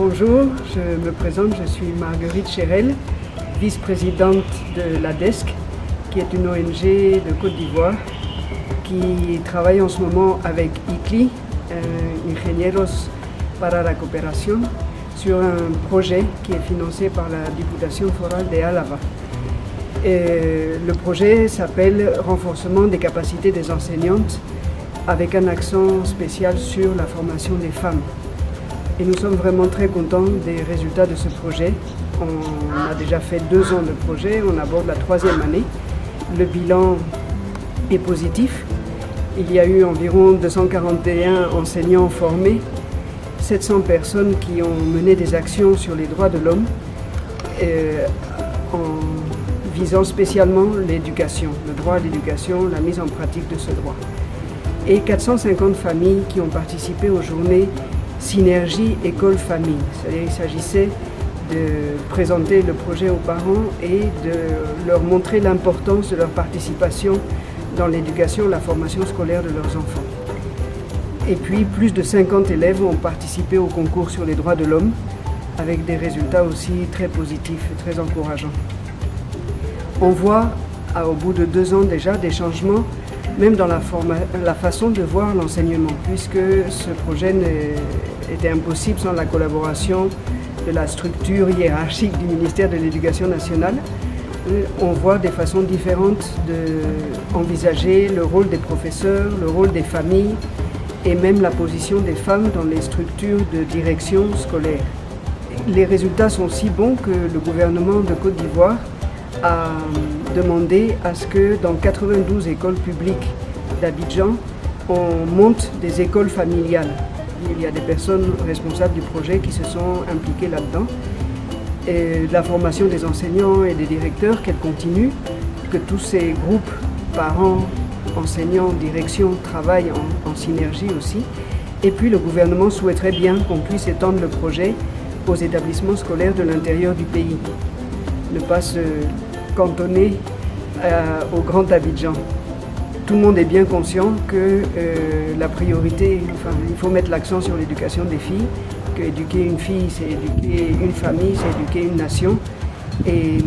Bonjour, je me présente, je suis Marguerite Chérel, vice-présidente de l'ADESC, qui est une ONG de Côte d'Ivoire qui travaille en ce moment avec ICLI, Ingenieros para la Cooperación, sur un projet qui est financé par la Diputación Foral de Álava. Le projet s'appelle Renforcement des capacités des enseignantes avec un accent spécial sur la formation des femmes. Et nous sommes vraiment très contents des résultats de ce projet. On a déjà fait 2 ans de projet, on aborde la 3e année. Le bilan est positif. Il y a eu environ 241 enseignants formés, 700 personnes qui ont mené des actions sur les droits de l'homme en visant spécialement l'éducation, le droit à l'éducation, la mise en pratique de ce droit. Et 450 familles qui ont participé aux journées Synergie École-Famille. C'est-à-dire qu'il s'agissait de présenter le projet aux parents et de leur montrer l'importance de leur participation dans l'éducation et la formation scolaire de leurs enfants. Et puis, plus de 50 élèves ont participé au concours sur les droits de l'homme, avec des résultats aussi très positifs et très encourageants. On voit, au bout de 2 ans déjà, des changements, même dans la façon de voir l'enseignement, puisque ce projet était impossible sans la collaboration de la structure hiérarchique du ministère de l'Éducation nationale. On voit des façons différentes d'envisager le rôle des professeurs, le rôle des familles et même la position des femmes dans les structures de direction scolaire. Les résultats sont si bons que le gouvernement de Côte d'Ivoire a demandé à ce que dans 92 écoles publiques d'Abidjan, on monte des écoles familiales. Il y a des personnes responsables du projet qui se sont impliquées là-dedans. Et la formation des enseignants et des directeurs, qu'elle continue, que tous ces groupes, parents, enseignants, direction, travaillent en synergie aussi. Et puis le gouvernement souhaiterait bien qu'on puisse étendre le projet aux établissements scolaires de l'intérieur du pays. Ne pas se cantonner au Grand Abidjan. Tout le monde est bien conscient que la priorité, il faut mettre l'accent sur l'éducation des filles, que éduquer une fille, c'est éduquer une famille, c'est éduquer une nation. Et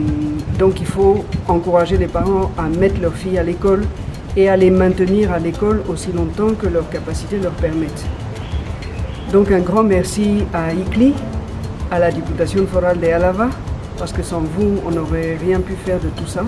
donc il faut encourager les parents à mettre leurs filles à l'école et à les maintenir à l'école aussi longtemps que leurs capacités leur permettent. Donc un grand merci à ICLI, à la Diputación Foral de Álava, parce que sans vous, on n'aurait rien pu faire de tout ça.